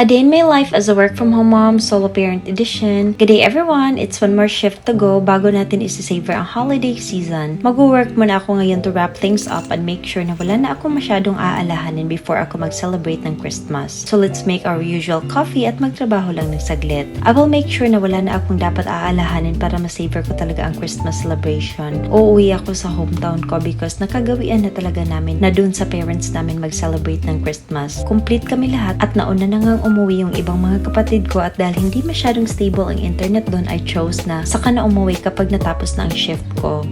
A Day in My Life as a Work From Home Mom, Solo Parent Edition. Good day everyone! It's one more shift to go bago natin isi-savor ang holiday season. Mag-work muna ako ngayon to wrap things up and make sure na wala na ako masyadong aalahanin before ako mag-celebrate ng Christmas. So let's make our usual coffee at magtrabaho lang ng saglit. I will make sure na wala na akong dapat aalahanin para ma-savor ko talaga ang Christmas celebration. Uuwi ako sa hometown ko because nakagawian na talaga namin na dun sa parents namin mag-celebrate ng Christmas. Complete kami lahat at nauna na ngang umuwi yung ibang mga kapatid ko at dahil hindi masyadong stable ang internet doon, I chose na saka na umuwi kapag natapos na ang shift ko.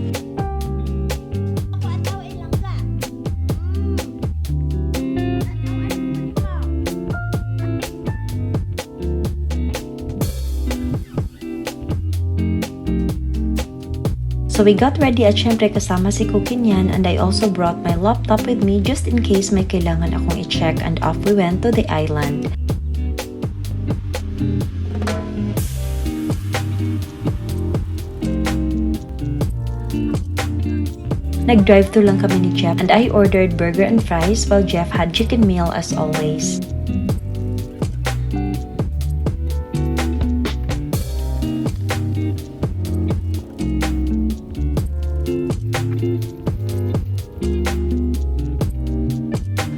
So we got ready at syempre kasama si Cookie niyan, and I also brought my laptop with me just in case may kailangan akong i-check, and off we went to the island. Nag-drive-thru lang kami ni Jeff and I ordered burger and fries while Jeff had chicken meal as always.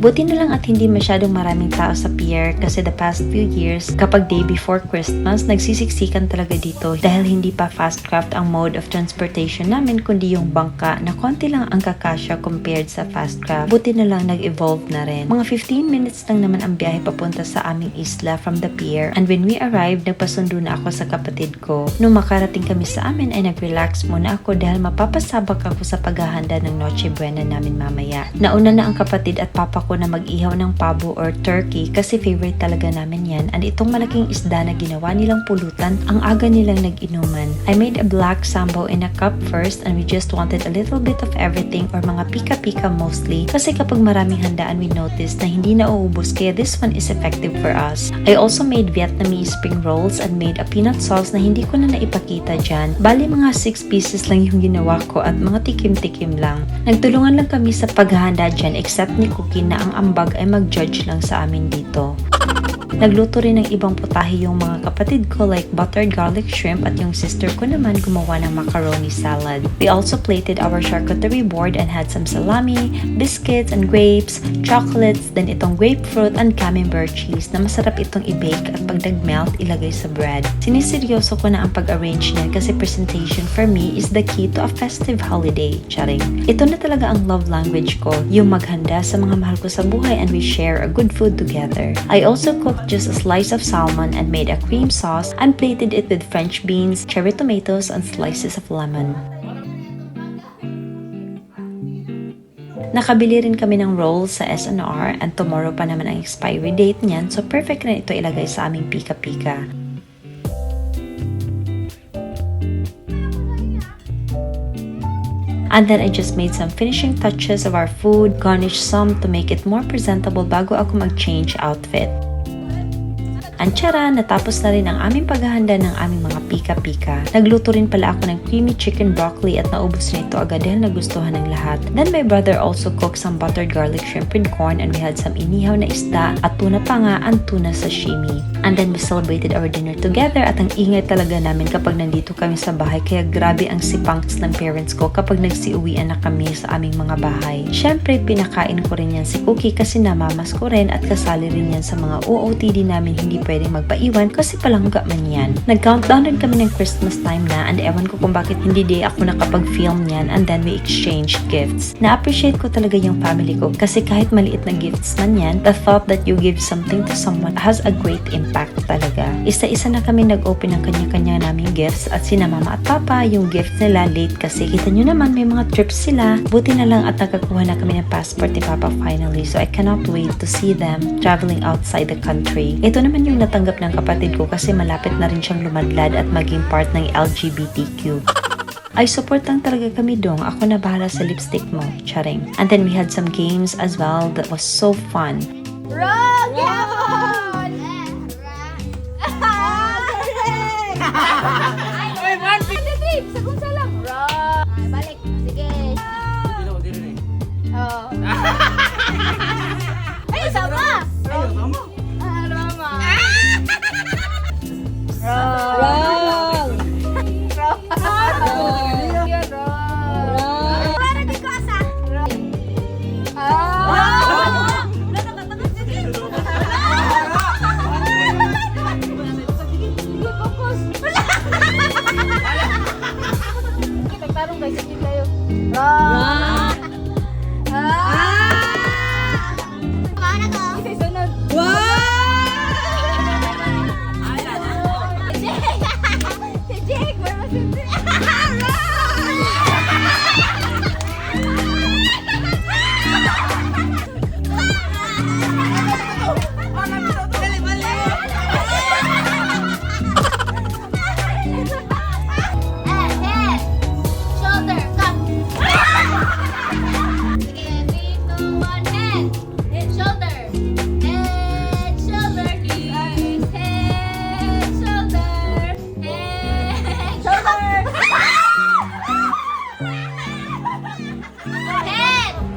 Buti na lang at hindi masyadong maraming tao sa pier kasi the past few years, kapag day before Christmas, nagsisiksikan talaga dito dahil hindi pa fast craft ang mode of transportation namin kundi yung bangka na konti lang ang kakasya compared sa fast craft. Buti na lang nag-evolve na rin. Mga 15 minutes lang naman ang biyahe papunta sa aming isla from the pier, and when we arrived, nagpasundo na ako sa kapatid ko. Nung makarating kami sa amin ay nag-relax muna ako dahil mapapasabak ako sa paghahanda ng Noche Buena namin mamaya. Nauna na ang kapatid at papa ko na mag-ihaw ng pabo or turkey kasi favorite talaga namin yan, and itong malaking isda na ginawa nilang pulutan, ang aga nilang nag-inuman. I made a black sambo in a cup first, and we just wanted a little bit of everything or mga pika-pika mostly kasi kapag maraming handaan we noticed na hindi na uubos kaya this one is effective for us. I also made Vietnamese spring rolls and made a peanut sauce na hindi ko na naipakita dyan. Bali mga 6 pieces lang yung ginawa ko at mga tikim-tikim lang. Nagtulungan lang kami sa paghahanda dyan except ni Cookie na ang ambag ay mag-judge lang sa amin dito. Nagluto rin ng ibang putahe yung mga kapatid ko like buttered garlic shrimp at yung sister ko naman gumawa ng macaroni salad. We also plated our charcuterie board and had some salami, biscuits and grapes, chocolates, then itong grapefruit and camembert cheese na masarap itong i-bake at pag nag-melt ilagay sa bread. Siniseryoso ko na ang pag-arrange niyan kasi presentation for me is the key to a festive holiday. Charing. Ito na talaga ang love language ko, yung maghanda sa mga mahal ko sa buhay and we share a good food together. I also cooked just a slice of salmon and made a cream sauce and plated it with French beans, cherry tomatoes, and slices of lemon. Nakabili rin kami ng rolls sa S&R and tomorrow pa naman ang expiry date niyan, so perfect na ito ilagay sa aming pika-pika. And then I just made some finishing touches of our food, garnished some to make it more presentable bago ako mag-change outfit. Ang tiyara, natapos na rin ang aming paghahanda ng aming mga pika-pika. Nagluto rin pala ako ng creamy chicken broccoli at naubos na ito agad dahil nagustuhan ng lahat. Then my brother also cooked some buttered garlic shrimp with corn and we had some inihaw na isda at tuna pa nga ang tuna sashimi. And then we celebrated our dinner together at ang ingay talaga namin kapag nandito kami sa bahay kaya grabe ang sipangs ng parents ko kapag nagsiuwian na kami sa aming mga bahay. Syempre, pinakain ko rin yan si Cookie kasi namamas ko rin at kasali rin yan sa mga OOTD namin hindi pwedeng magpaiwan kasi palangga man yan. Nag-countdown rin kami ng Christmas time na and ewan ko kung bakit hindi day ako nakapag-film yan, and then we exchanged gifts. Na-appreciate ko talaga yung family ko kasi kahit maliit na gifts man yan, the thought that you give something to someone has a great impact talaga. Isa-isa na kami nag-open ng kanya-kanya naming gifts at sina mama at papa, yung gift nila late kasi kita nyo naman may mga trips sila. Buti na lang at nakakuha na kami ng passport ni papa finally, so I cannot wait to see them traveling outside the country. Ito naman yung natanggap ng kapatid ko kasi malapit na rin siyang lumadlad at maging part ng LGBTQ. Ay, support lang talaga kami dong. Ako na bahala sa lipstick mo. Charing. And then we had some games as well that was so fun. Rock! Ay, 1, 2, 3! Sa kung salang. Rock! Balik. Sige. Oh. Ay, sama! Ay, sama! Ah, sama!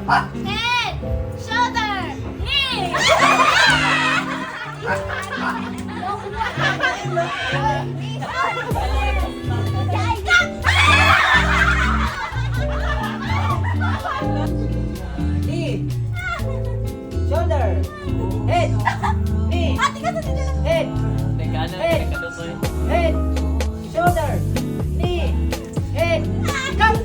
Head, shoulder, knee. Knee, shoulder, head, knee, head, head, shoulder, knee, head, come!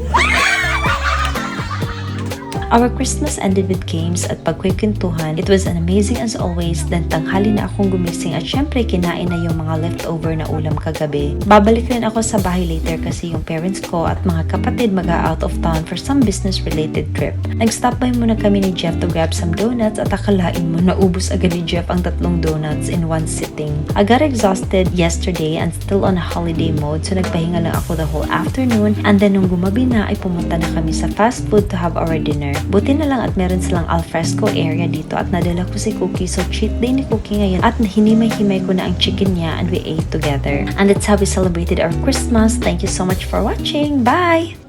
Our Christmas ended with games at pagkwikwentuhan. It was an amazing as always. Then tanghali na akong gumising at syempre kinain na yung mga leftover na ulam kagabi. Babalik rin ako sa bahay later kasi yung parents ko at mga kapatid mag-out of town for some business related trip. Nag-stop by muna kami ni Jeff to grab some donuts at akalain mo naubos agad ni Jeff ang 3 donuts in one sitting. I got exhausted yesterday and still on a holiday mode so nagpahinga lang ako the whole afternoon, and then nung gumabi na ay pumunta na kami sa fast food to have our dinner. Buti na lang at meron silang alfresco area dito at nadala ko si Cookie, so cheat day ni Cookie ngayon at hinimay-himay ko na ang chicken niya and we ate together. And that's how we celebrated our Christmas. Thank you so much for watching. Bye!